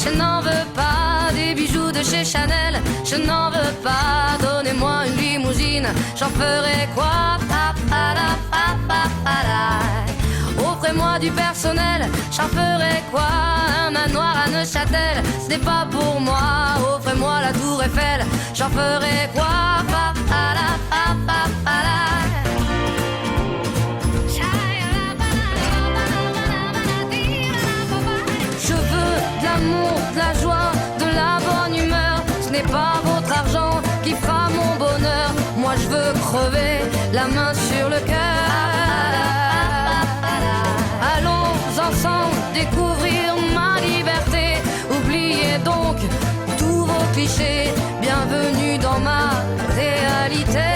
je n'en veux pas des bijoux de chez Chanel, je n'en veux pas. Donnez-moi une limousine, j'en ferai quoi? Offrez-moi du personnel, j'en ferai quoi? Un manoir à Neuchâtel, ce n'est pas pour moi. Offrez-moi la tour Eiffel, j'en ferai quoi? Je veux de l'amour, de la joie, de la bonne humeur. Ce n'est pas votre argent qui fera mon bonheur. Moi je veux crever, la main sur le cœur. Allons ensemble découvrir ma liberté. Oubliez donc tous vos clichés. Bienvenue dans ma réalité.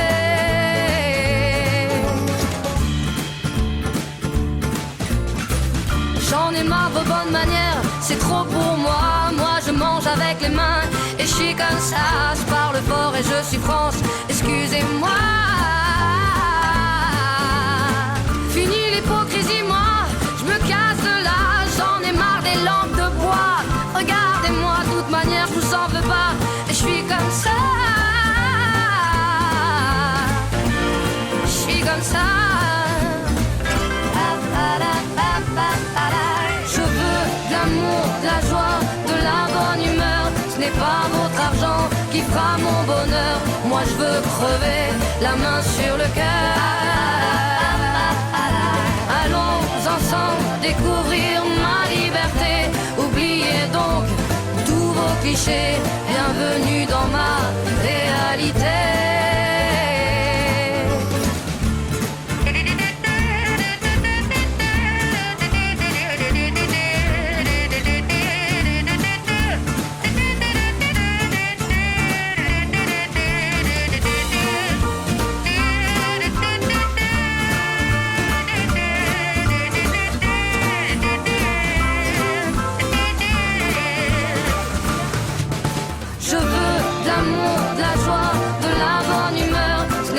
J'en ai marre de bonnes manières, c'est trop pour moi. Moi je mange avec les mains et je suis comme ça. Je parle fort et je suis France, excusez-moi. Fini l'hypocrisie, moi je me casse de là. J'en ai marre des lampes de bois. Regardez-moi, de toute manière je vous en veux pas. Et je suis comme ça. Je suis comme ça. Je veux de l'amour, de la joie, de la bonne humeur. Ce n'est pas votre argent qui fera mon bonheur. Moi je veux crever, la main sur le cœur. Allons ensemble découvrir ma liberté. Oubliez donc tous vos clichés. Bienvenue dans ma réalité.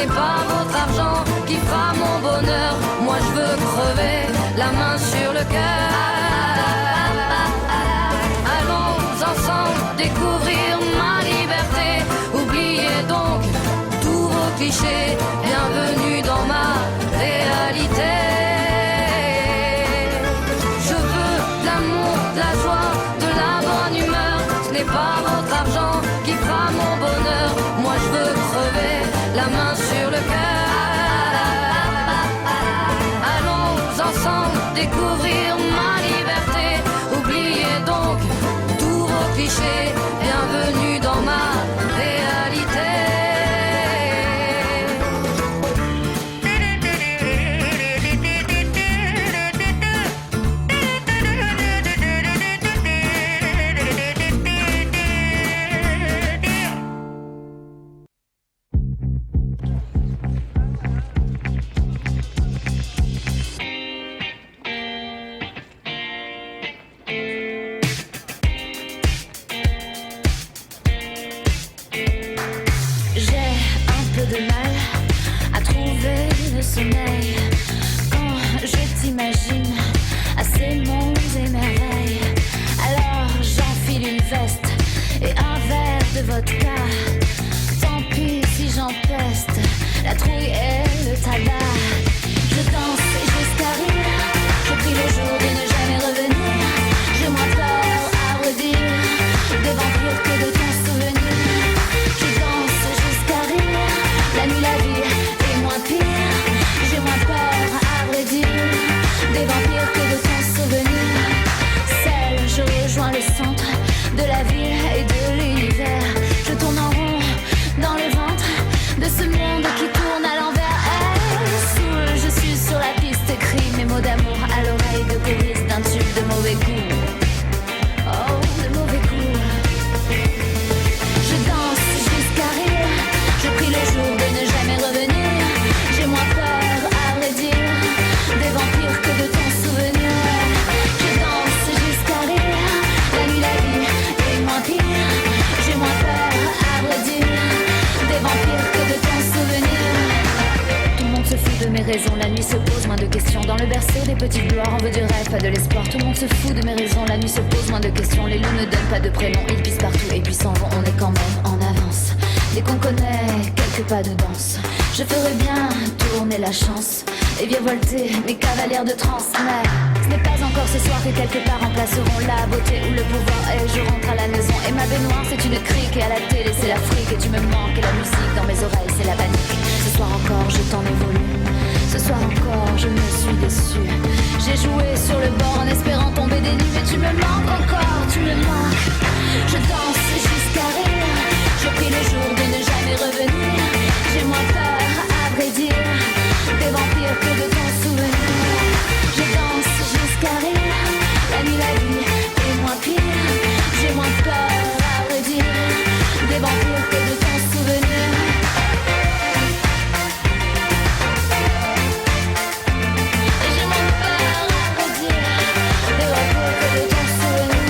Pas votre argent qui fera mon bonheur. Moi je veux crever, la main sur le cœur. Allons ensemble découvrir ma liberté. Oubliez donc tous vos clichés. Bienvenue dans ma réalité. Je veux de l'amour, de la joie, de la bonne humeur. Ce n'est pas votre argent qui fera mon bonheur. Moi je veux crever, la main sur le cœur. Allons ensemble découvrir ma liberté. Oubliez donc tous vos clichés. Bienvenue dans ma réalité. Quand je t'imagine à ces mondes et merveilles, alors j'enfile une veste et un verre de vodka. Tant pis si j'empeste la trouille et le tabac. Je danse jusqu'à rire, je prie le jour de ne jamais revenir. J'ai moins peur à redire des vampires que de ton souvenir. Je danse jusqu'à rire, la nuit la vie est moins pire. J'ai moins peur à vrai dire des vampires que de ton souvenir. Seul je rejoins le centre de la ville et de l'univers. Je tourne en rond dans le ventre de ce monde qui tourne à l'envers. Saoul, je suis sur la piste, crie mes mots d'amour à l'oreille de choriste d'un tube de mauvais goût. Oh, de mauvais goût. Je danse jusqu'à rire, je prie le jour de ne jamais revenir. J'ai moins peur à vrai dire des vampires que de ton souvenir. Je danse jusqu'à rire, la nuit la vie est moins pire. J'ai moins peur à vrai dire des vampires que de ton souvenir. Tout le monde se fout de mes raisons, la nuit se pose moins de questions. Dans le berceau des petites gloires, on veut du rêve, rêve, pas de l'espoir. Tout le monde se fout de mes raisons. La nuit se pose moins de questions. Les loups ne donnent pas de prénom. Ils pissent partout et puis s'en vont. On est quand même en avance. Dès qu'on connaît quelques pas de danse, je ferais bien tourner la chance et virevolter mes cavalières de trance. Mais ce n'est pas encore ce soir que quelque part remplaceront la beauté ou le pouvoir. Et je rentre à la maison et ma baignoire c'est une crique. Et à la télé c'est l'Afrique et tu me manques. Et la musique dans mes oreilles c'est la panique. Ce soir encore je t'en ai voulu. Ce soir encore je me suis déçue. J'ai joué sur le bord en espérant tomber des nues. Mais tu me manques encore, tu me manques. Je danse jusqu'à rire. Je prie le jour de ne jamais revenir. J'ai moins peur à vrai dire des vampires que de ton souvenir. Je danse jusqu'à rire. La nuit, la vie est moins pire. J'ai moins peur à vrai dire des vampires que de ton souvenir. Et j'ai moins peur à vrai dire des vampires que de ton souvenir.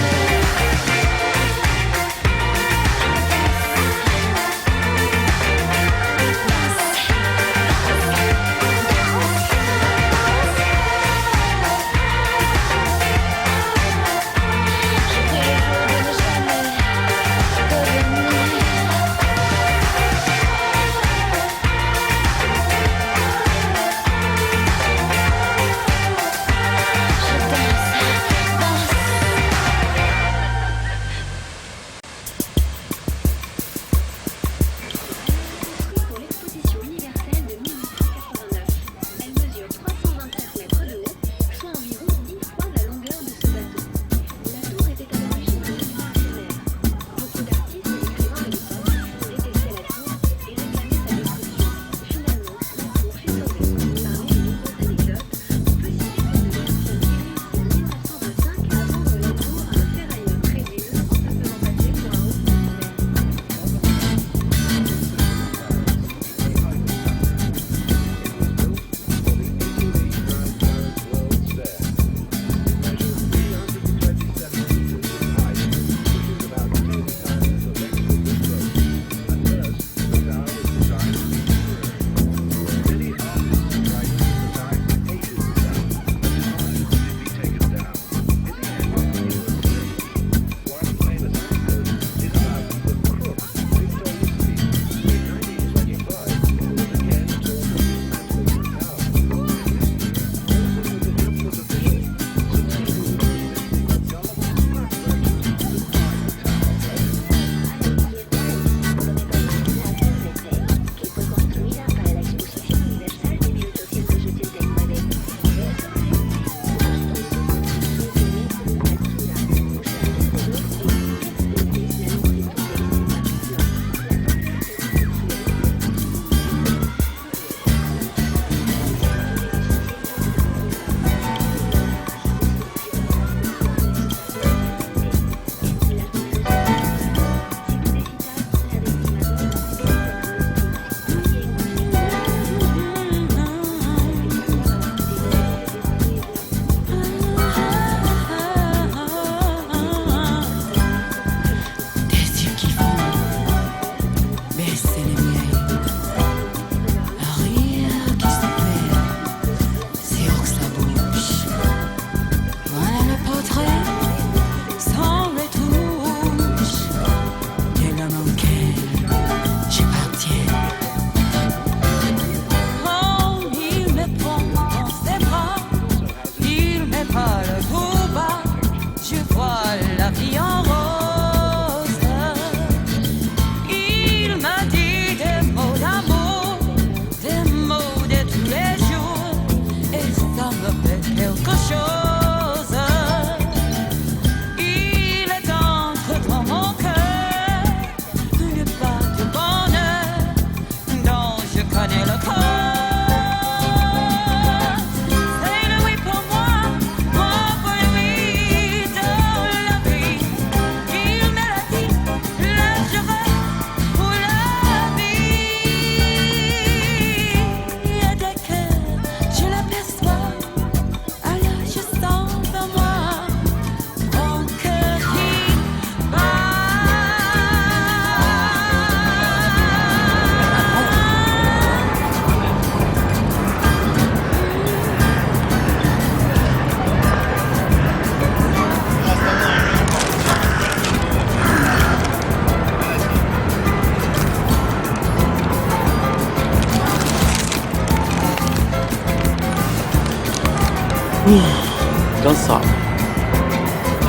cansado.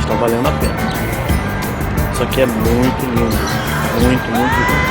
Está valendo a pena. Isso aqui é muito lindo. Muito, muito lindo.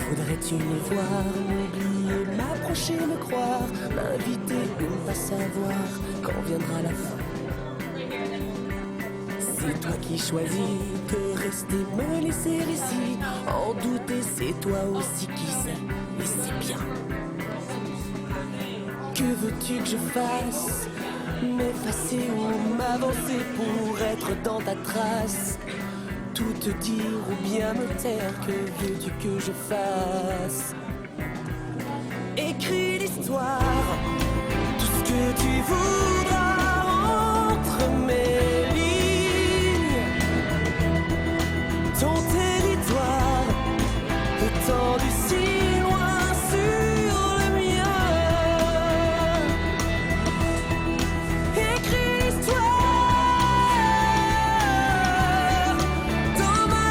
Voudrais-tu me voir, m'oublier, m'approcher, me croire, m'inviter ou ne pas savoir quand viendra la fin? C'est toi qui choisis de rester, me laisser ici, en douter, c'est toi aussi qui sais, et c'est bien. Que veux-tu que je fasse? M'effacer ou m'avancer pour être dans ta trace? Tout te dire ou bien me taire, que veux-tu que je fasse? Écris l'histoire, tout ce que tu voudras entre mes lignes. Ton territoire étendu si loin sur le mien. Écris l'histoire dans ma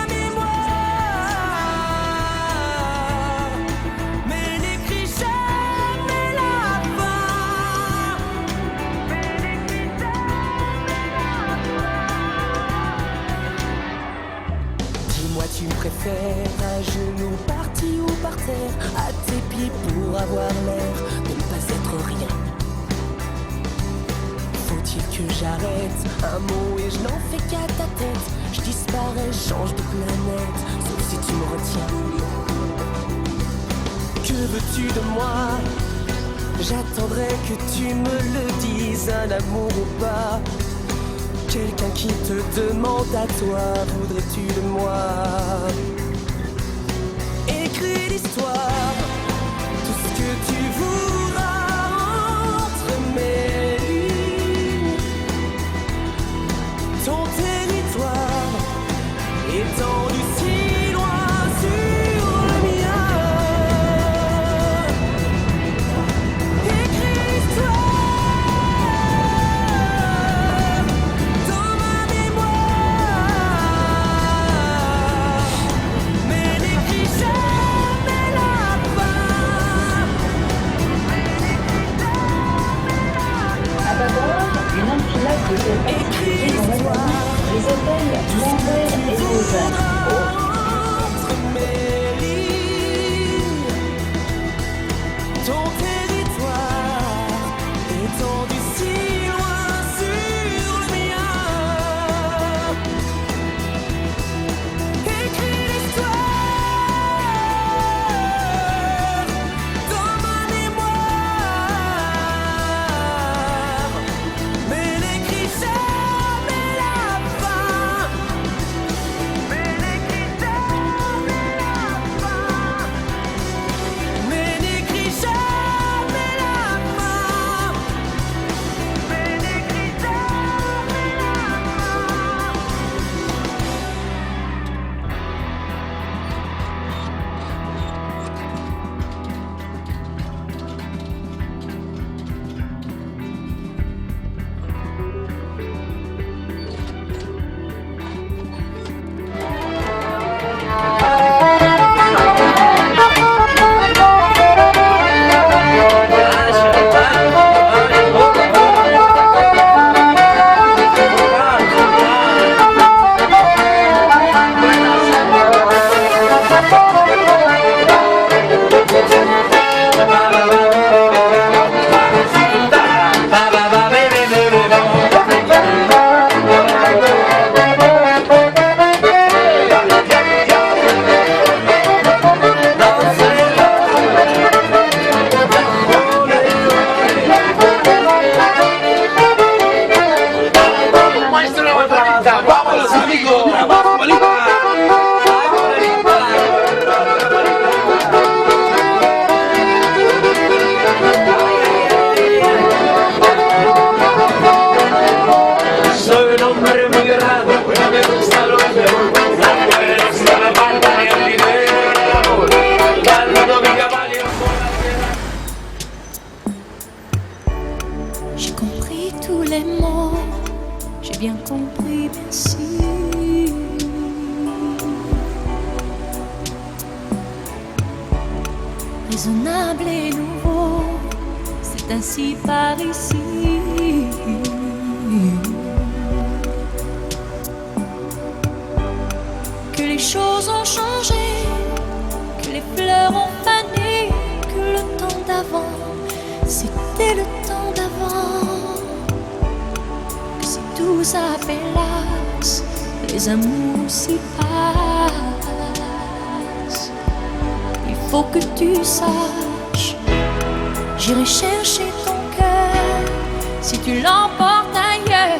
terre, à tes pieds pour avoir l'air de ne pas être rien. Faut-il que j'arrête un mot et je n'en fais qu'à ta tête? Je disparais, change de planète, sauf si tu me retiens. Que veux-tu de moi? J'attendrai que tu me le dises, un amour ou pas. Quelqu'un qui te demande à toi, voudrais-tu de moi? Écris l'histoire, tout ce que tu voudras entre mes lignes. Ton territoire étendu si loin sur le mien. Écris l'histoire dans ma mémoire, mais n'écris jamais la fin. À bâbord, une enfilade de hôtels Écris dans la l'histoire. les hôtels L'Envers et Lausanne. Entre mes lignes, ton territoire étendu si loin sur le mien. Écris l'histoire dans ma mémoire, mais n'écris jamais la fin. Mais n'écris jamais la fin. Mais n'écris jamais la fin. Mais n'écris jamais la ¡Vámonos, amigos! Soy un hombre muy grande, no me gusta lo mejor. La fuerza, la falta y el dinero. Dando mi caballo por la tierra. J'ai compris tous les mots, j'ai bien compris, merci. Raisonnable et nouveau, c'est ainsi par ici. Que les choses ont changé, que les fleurs ont fané, que le temps d'avant, c'était le temps d'avant. Que si tout s'appelasse, les amours s'y passent. Il faut que tu saches, j'irai chercher ton cœur si tu l'emportes ailleurs.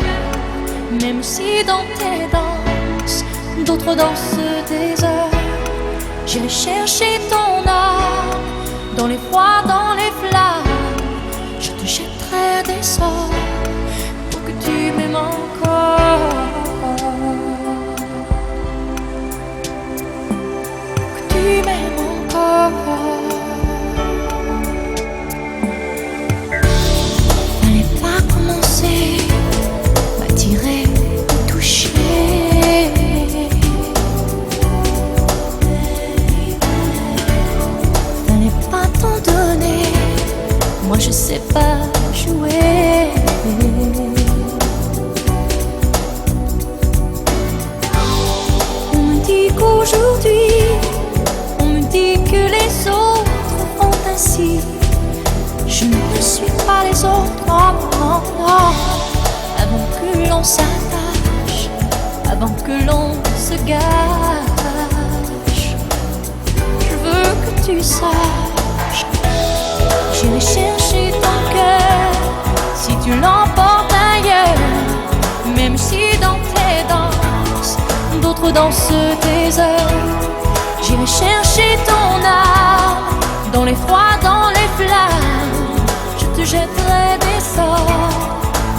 Même si dans tes danses, d'autres dansent des heures. J'irai chercher ton âme dans les froids, dans les flammes. Je te jetterai des sorts pour que tu m'aimes encore. Que tu m'aimes encore. Fallait pas commencer, m'attirer, me toucher. Fallait pas t'en donner, moi je sais pas jouer. On me dit qu'aujourd'hui, on me dit que les autres Oh, avant que l'on s'attache, avant que l'on se gâche, je veux que tu saches, j'irai chercher ton cœur si tu l'emportes ailleurs, même si dans tes danses d'autres dansent tes heures. J'irai chercher ton âme dans les froids, dans les flammes. Je te jetterai des sorts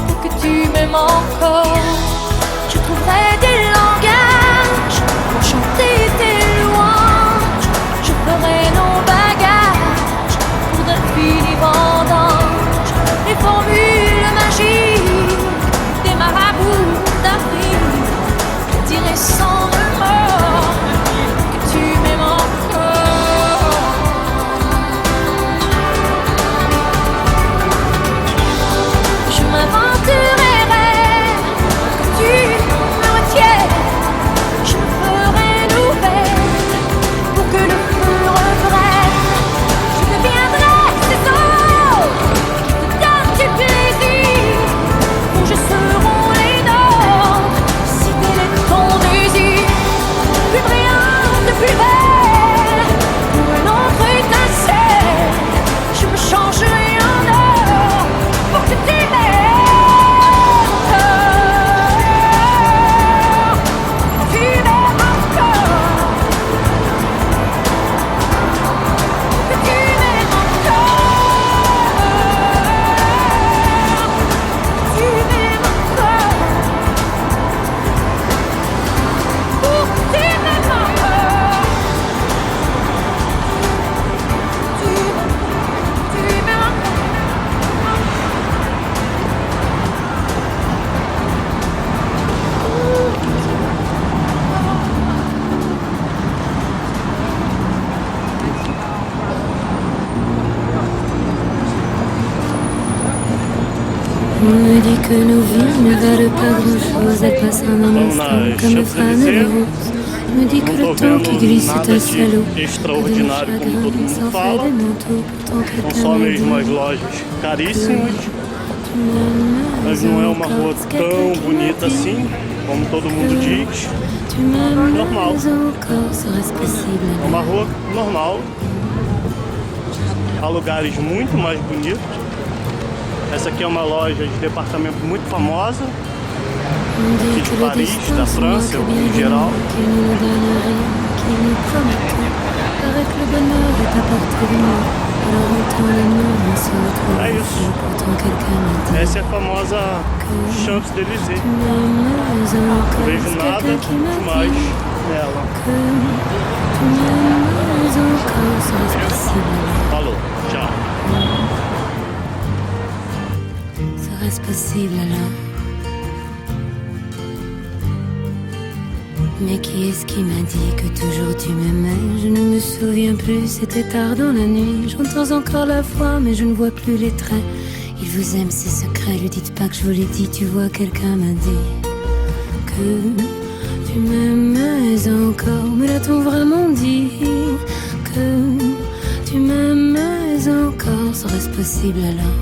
pour que tu m'aimes encore. Je trouverai des langages pour chanter tes louanges. Je ferai nos bagages pour d'infinis vendanges. Les formules magiques des marabouts d'Afrique. Je dirai sans remords que tu m'aimes encore. Je m'aventurerai, que tu me retiennes. Je me ferai nouvelle pour que le feu reprenne. Je deviendrai ces eaux qui te donnent du plaisir. Où je serai les nôtres, si tel est ton désir. Plus brillante, plus belle, pour un autre étincelle. Je me changerai en or pour que tu m'aimes encore. Tu m'aimes encore. Que tu m'aimes encore. Tu m'aimes encore. Pour que tu m'aimes encore. Tu m'aimes encore. On me dit que nos vies ne valent pas grand-chose, elles passent en un instant comme fan de rose. On me dit que le temps qui glisse est un salaud, que de nos extraordinário como todo chagrins mundo s'en fait fala. des manteaux. Pourtant São quelqu'un só m'a mesmo as dit lojas caríssimas, tu m'aimes mas não é uma rua encore. C'est quelqu'un tão qui m'a bonita dit assim, como todo mundo diz. tu m'aimes Normal. encore, serait-ce possible? É uma rua normal. Há lugares muito mais bonitos. Essa aqui é uma loja de departamento muito famosa. On dit de que le Paris, destin da se França, moque em bien de geral. nous, qu'il ne nous donne rien, qu'il nous promet tout. Paraît que le bonheur est à portée de nous. Alors on tend les mains, on se retrouve É ici. isso. Pourtant quelqu'un m'a dit Essa é a famosa Champs-Élysées. tu m'aimes Não encore. vejo C'est nada quelqu'un qui m'a demais dit nela. que tu m'aimes encore. Serait-ce possible? Falou, tchau. Serait-ce possible alors? Mais qui est-ce qui m'a dit que toujours tu m'aimais? Je ne me souviens plus, c'était tard dans la nuit. J'entends encore la voix, mais je ne vois plus les traits. Il vous aime, c'est secret, lui dites pas que je vous l'ai dit. Tu vois, quelqu'un m'a dit que tu m'aimais encore. Me l'a-t-on vraiment dit? Que tu m'aimais encore. Serait-ce possible alors?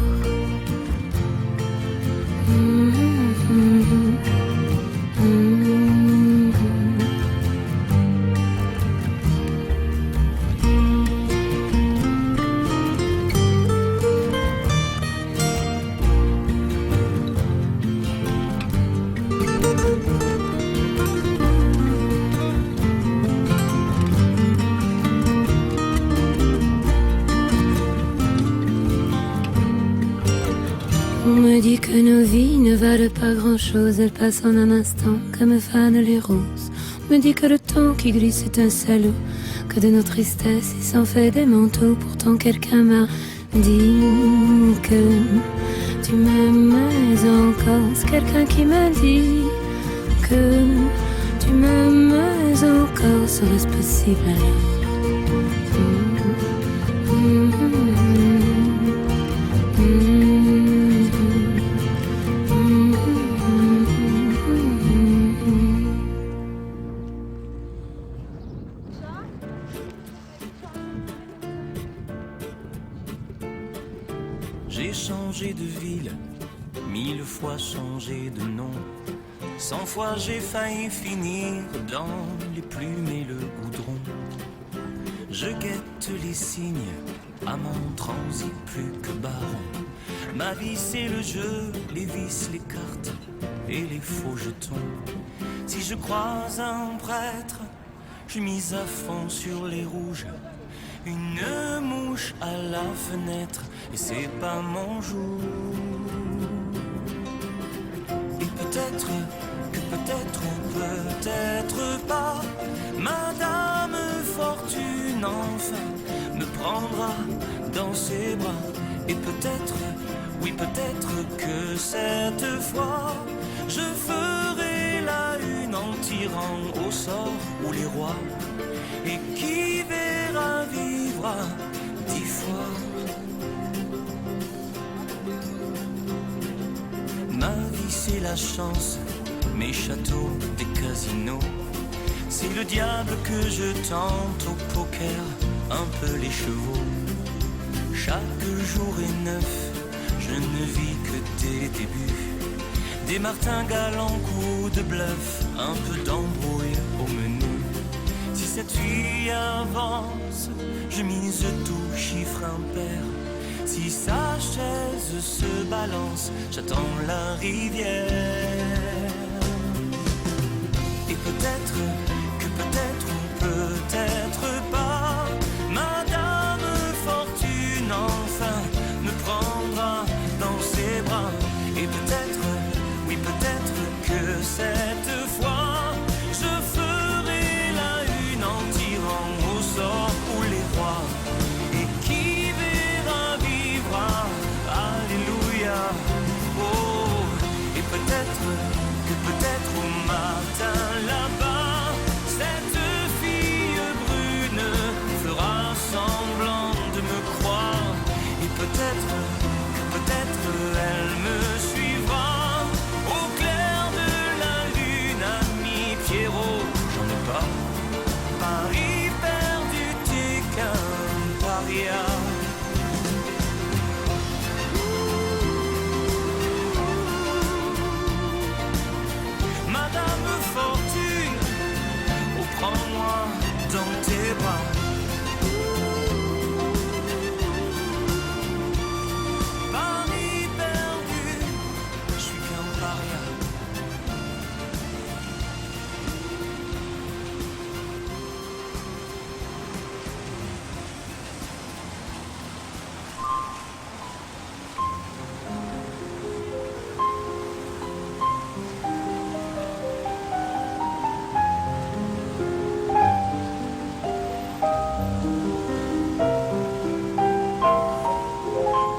On me dit que nos vies ne valent pas grand-chose, elles passent en un instant comme fanent les roses. On me dit que le temps qui glisse est un salaud, que de nos tristesses il s'en fait des manteaux. Pourtant quelqu'un m'a dit que tu m'aimais encore. C'est quelqu'un qui m'a dit que tu m'aimais encore. Serait-ce possible alors? J'ai changé de ville, 1000 fois changé de nom. 100 fois j'ai failli finir dans les plumes et le goudron. Je guette les signes, amant transi plus que baron. Ma vie c'est le jeu, les vis, les cartes et les faux jetons. Si je croise un prêtre, je mise à fond sur les rouges. Une mouche à la fenêtre et c'est pas mon jour. Et peut-être que peut-être ou peut-être pas, Madame Fortune enfin me prendra dans ses bras. Et peut-être, oui peut-être que cette fois je ferai la une en tirant au sort ou les rois. Et qui verra vivra 10 fois. Ma vie c'est la chance, mes châteaux, des casinos. C'est le diable que je tente au poker, un peu les chevaux. Chaque jour est neuf, je ne vis que des débuts. Des martingales en coup de bluff, un peu d'embrouille au menu. Si cette fille avance, je mise tout chiffre impair. Si sa chaise se balance, j'attends la rivière. Et peut-être que peut-être ou peut-être pas, Madame Fortune enfin me prendra dans ses bras. Et peut-être, oui peut-être que cette fois je ferai la une en tirant au sort pour les rois. Et qui verra vivra, alléluia. Oh, et peut-être que peut-être au matin là-bas, cette fille brune fera semblant de me croire. Et peut-être que peut-être elle me suivra au clair de la lune, ami Pierrot, j'en ai pas. Paris perdu, t'es qu'un paria. Madame Fortune, oh prends-moi dans tes bras. Paris perdu, je suis qu'un paria.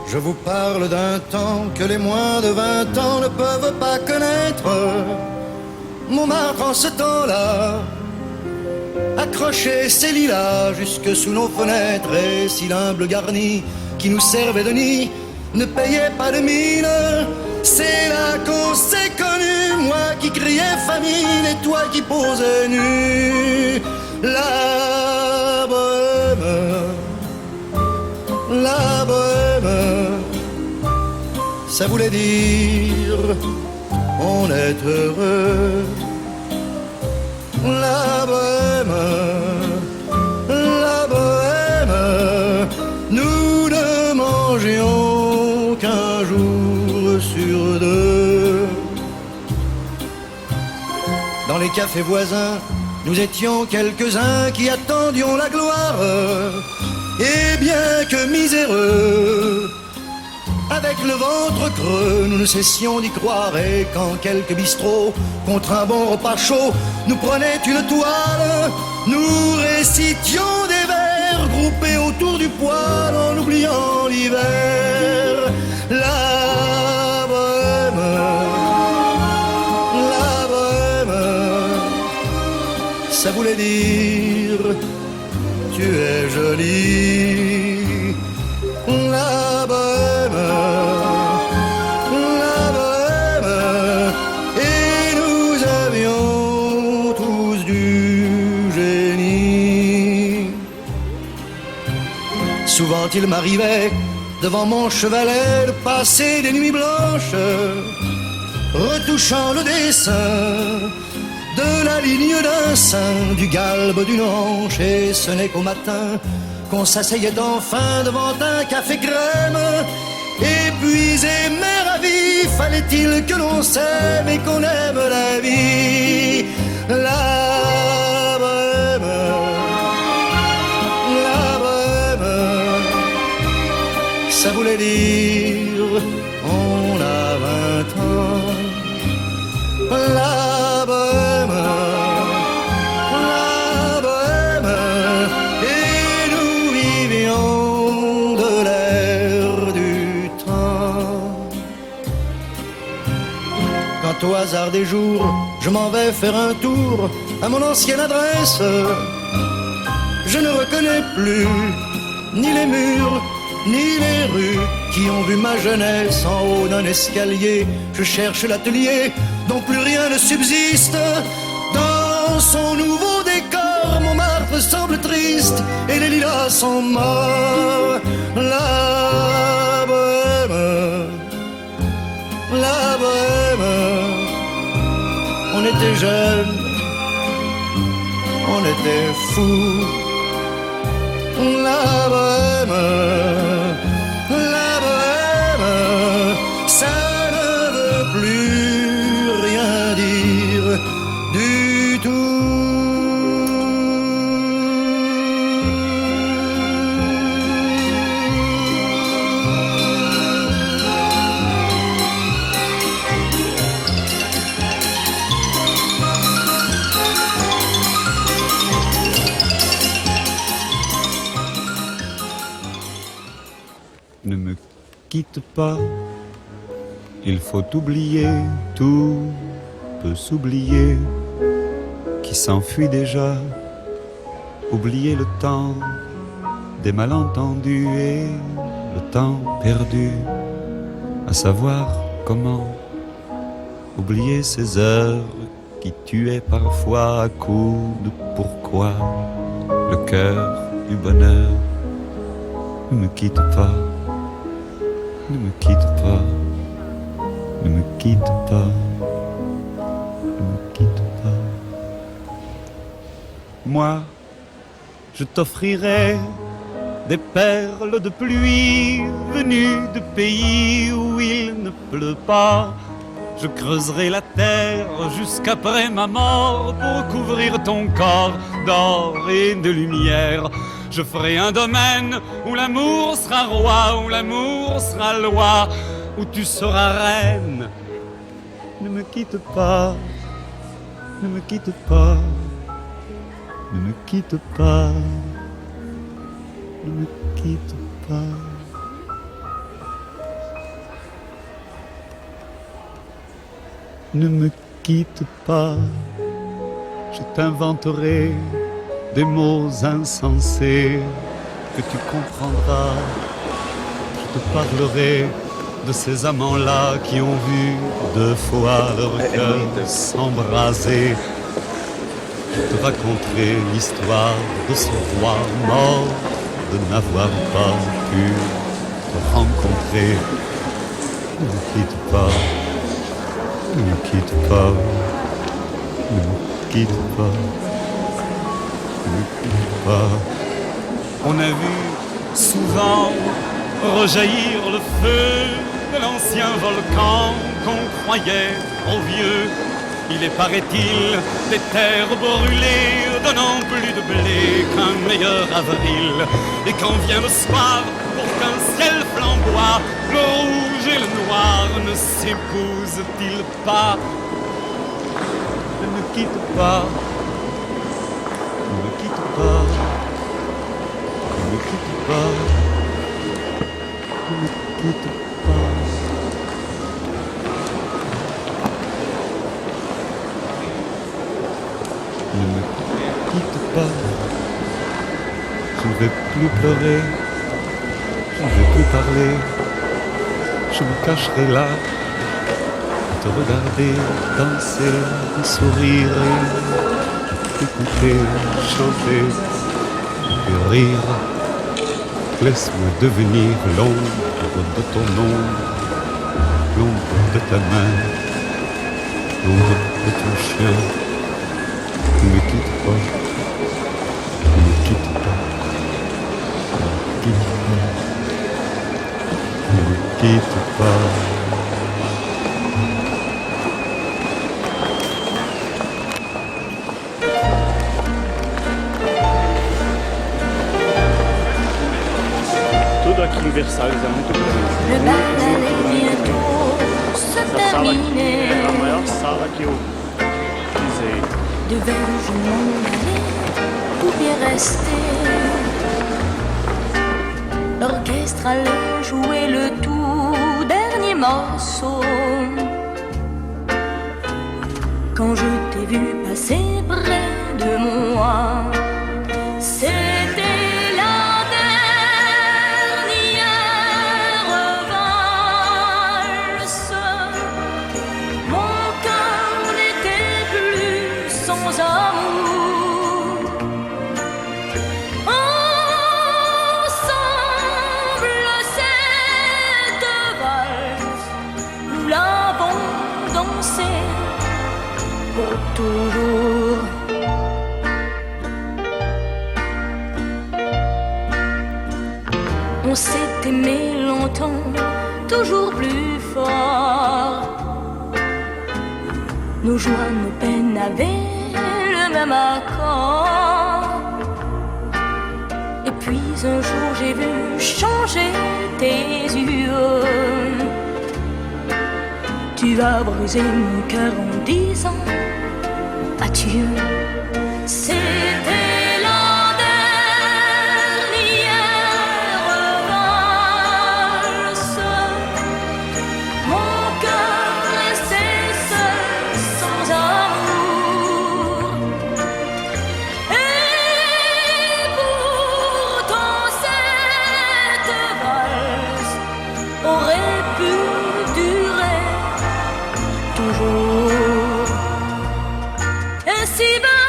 Je vous parle d'un temps que les moins de 20 ans ne peuvent pas connaître. Montmartre en ce temps-là accrochait ses lilas jusque sous nos fenêtres. Et si l'humble garni qui nous servait de nid ne payait pas de mine, c'est là qu'on s'est connus. Moi qui criais famine et toi qui posais nu. La bohème, la bohème, ça voulait dire on est heureux. La bohème, nous ne mangions qu'un jour sur deux. Dans les cafés voisins, nous étions quelques-uns qui attendions la gloire. Et bien que miséreux, avec le ventre creux, nous ne cessions d'y croire. Et quand quelques bistrots, contre un bon repas chaud, nous prenaient une toile, nous récitions des vers groupés autour du poêle en oubliant l'hiver. La bohème, ça voulait dire tu es jolie. La bohème, et nous avions tous du génie. Souvent il m'arrivait devant mon chevalet, de passer des nuits blanches, retouchant le dessin de la ligne d'un sein, du galbe d'une hanche. Et ce n'est qu'au matin qu'on s'asseyait enfin devant un café crème. Épuisé mais ravi, fallait-il que l'on s'aime et qu'on aime la vie. La bohème, ça voulait dire on a 20 ans. La bohème, et nous vivions de l'air du temps. Quand au hasard des jours, je m'en vais faire un tour à mon ancienne adresse, je ne reconnais plus ni les murs, ni les rues qui ont vu ma jeunesse en haut d'un escalier. Je cherche l'atelier dont plus rien ne subsiste. Dans son nouveau décor, Montmartre semble triste et les lilas sont morts. La bohème, on était jeunes, on était fous. La bohème, ça ne veut plus rien dire du tout. Ne me quitte pas, il faut oublier, tout peut s'oublier, qui s'enfuit déjà, oublier le temps des malentendus et le temps perdu, à savoir comment oublier ces heures qui tuaient parfois à coups de pourquoi, le cœur du bonheur. Ne me quitte pas. Ne me quitte pas, ne me quitte pas, ne me quitte pas. Moi, je t'offrirai des perles de pluie venues de pays où il ne pleut pas. Je creuserai la terre jusqu'après ma mort pour couvrir ton corps d'or et de lumière. Je ferai un domaine où l'amour sera roi, où l'amour sera loi, où tu seras reine. Ne me quitte pas, ne me quitte pas, ne me quitte pas, ne me quitte pas. Ne me quitte pas, je t'inventerai des mots insensés que tu comprendras. Je te parlerai de ces amants-là qui ont vu 2 fois leur cœur s'embraser. Je te raconterai l'histoire de ce roi mort de n'avoir pas pu te rencontrer. Ne me quitte pas, ne me quitte pas, ne me quitte pas. On a vu souvent rejaillir le feu de l'ancien volcan qu'on croyait trop vieux. Il est, paraît-il, des terres brûlées donnant plus de blé qu'un meilleur avril. Et quand vient le soir, pour qu'un ciel flamboie, le rouge et le noir ne s'épousent-ils pas? Ne me quitte pas. Ne me quitte pas, ne me quitte pas, ne me quitte pas. Ne me quitte pas, je ne vais plus pleurer, je ne vais plus parler, je me cacherai là, à te regarder danser, sourire. Écouter, chanter, et rire. laisse-moi devenir l'ombre de ton ombre, l'ombre de ta main, l'ombre de ton chien. Ne me quitte pas, ne me quitte pas, ne me quitte pas, ne me quitte pas. Tudo aqui em Versalhes é muito grande. Le bal allait bientôt se Essa sala aqui é terminer. a maior sala que eu pisei. Devais-je m'en aller ou bien rester? L'orchestre allait jouer le tout dernier morceau. Quand je t'ai vu passer près de moi, c'était la dernière valse. Mon cœur n'était plus sans amour. Ensemble, cette valse, nous l'avons dansée pour toujours. On s'est aimé longtemps, toujours plus fort. Nos joies, nos peines avaient le même accord. Et puis un jour j'ai vu changer tes yeux. Tu as brisé mon cœur en disant adieu. C'était la dernière valse. Mon cœur restait seul sans amour. Et pourtant cette valse aurait pu durer toujours. Ainsi va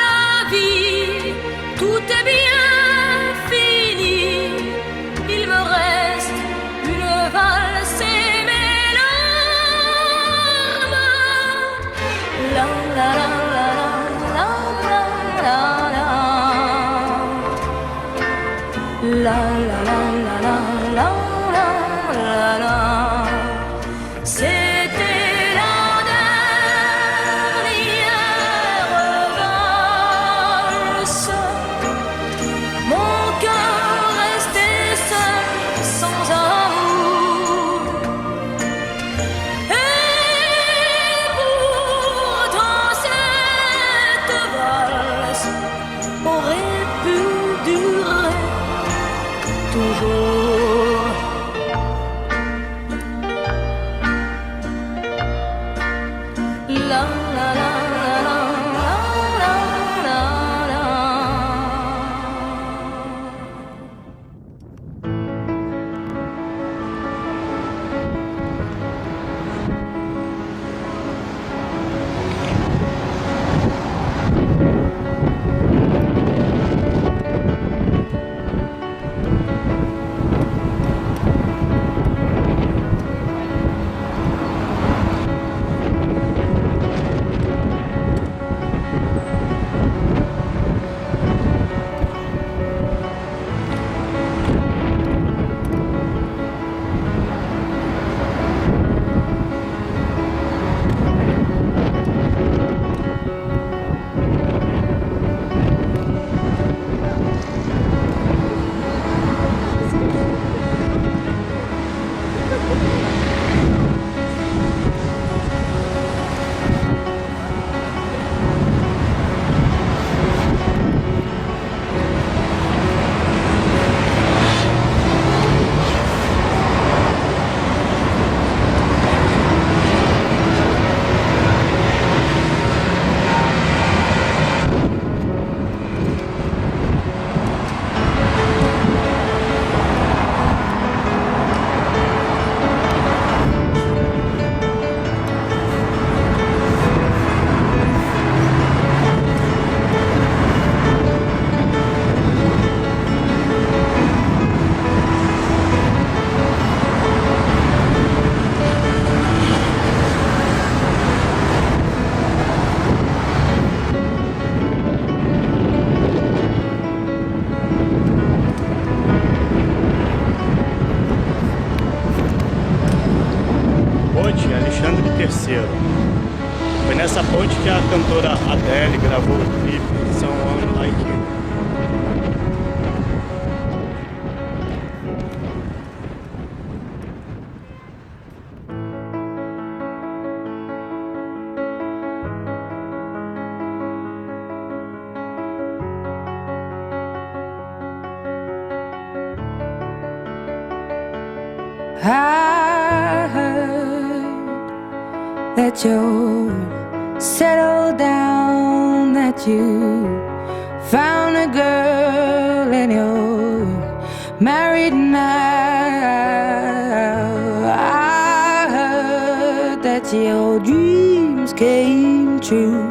la vie, tout est bien fini. Il me reste une valse et mes larmes. La la la la la la la la la la la la la la la. C'était la dernière valse. Mon cœur restait seul sans amour. Et pourtant cette valse aurait pu durer toujours. La la la la la la la la. conheceram. Foi nessa ponte que a cantora Adele gravou o clipe Someone Like You. I heard that you're settled down, that you found a girl and you're married now. I heard that your dreams came true.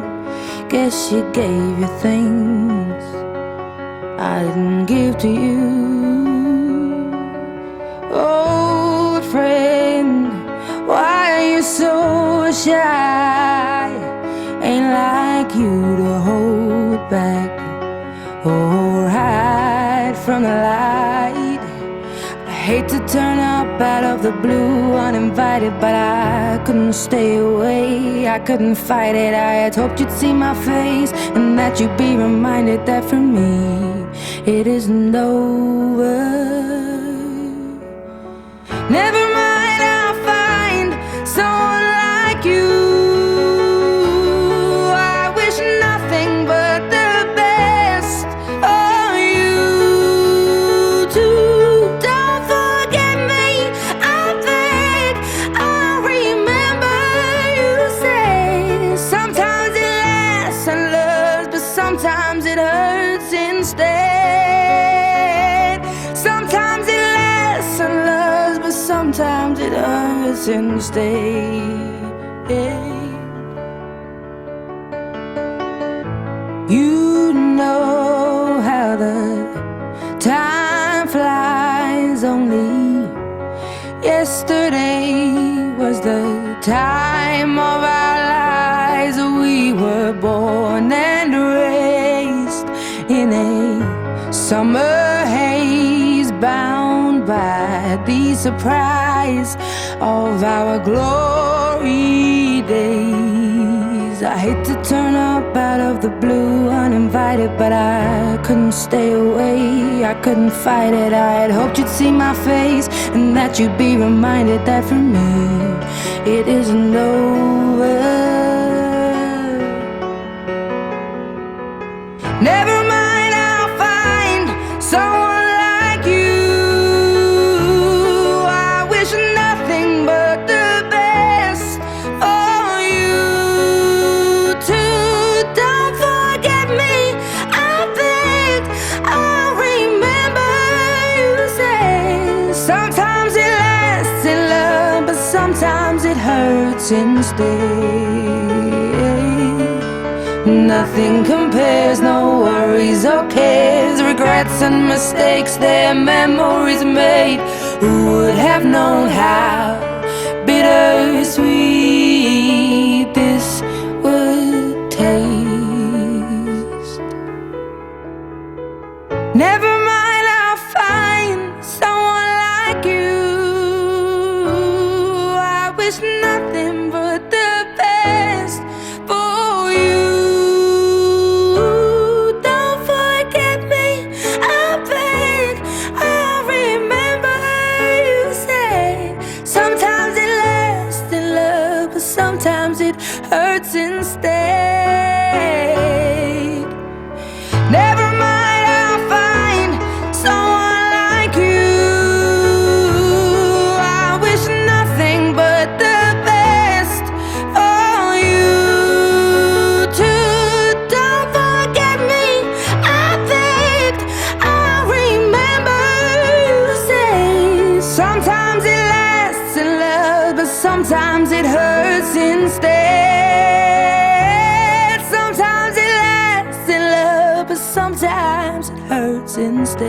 Guess she gave you things I didn't give to you. Old friend, why are you so shy? Ain't like you to hold back or hide from the light. I hate to turn up out of the blue uninvited, but I couldn't stay away, I couldn't fight it. I had hoped you'd see my face and that you'd be reminded that for me it isn't over. Never mind, I'll find someone like you. I wish nothing but the best for you too. Don't forget me, I beg. I remember you say sometimes it lasts and loves, but sometimes it hurts instead. Sometimes it lasts and loves, but sometimes it hurts instead. You know how the time flies. Only yesterday was the time of our lives. We were born and raised in a summer haze, bound by the surprise of our glory days. I hate to turn up out of the blue uninvited, but I couldn't stay away, I couldn't fight it. I had hoped you'd see my face and that you'd be reminded that for me it isn't over. Never mind, I'll find someone like you. I wish nothing but the best for you too. Don't forget me, I beg. I remember you say sometimes it lasts in love, but sometimes it hurts instead. Nothing compares, no worries or cares, regrets and mistakes, their memories made. Who would have known how bittersweet this would taste? Never mind, I'll find someone like you. I wish nothing but the best for you. Don't forget me, I beg. I remember you say sometimes it lasts in love, but sometimes it hurts instead. Never mind, I'll find someone like you. I wish nothing but the best for you too. Don't forget me, I beg. I remember you say sometimes it lasts in love, but sometimes it hurts instead. Sometimes it lasts in love, but sometimes it hurts instead.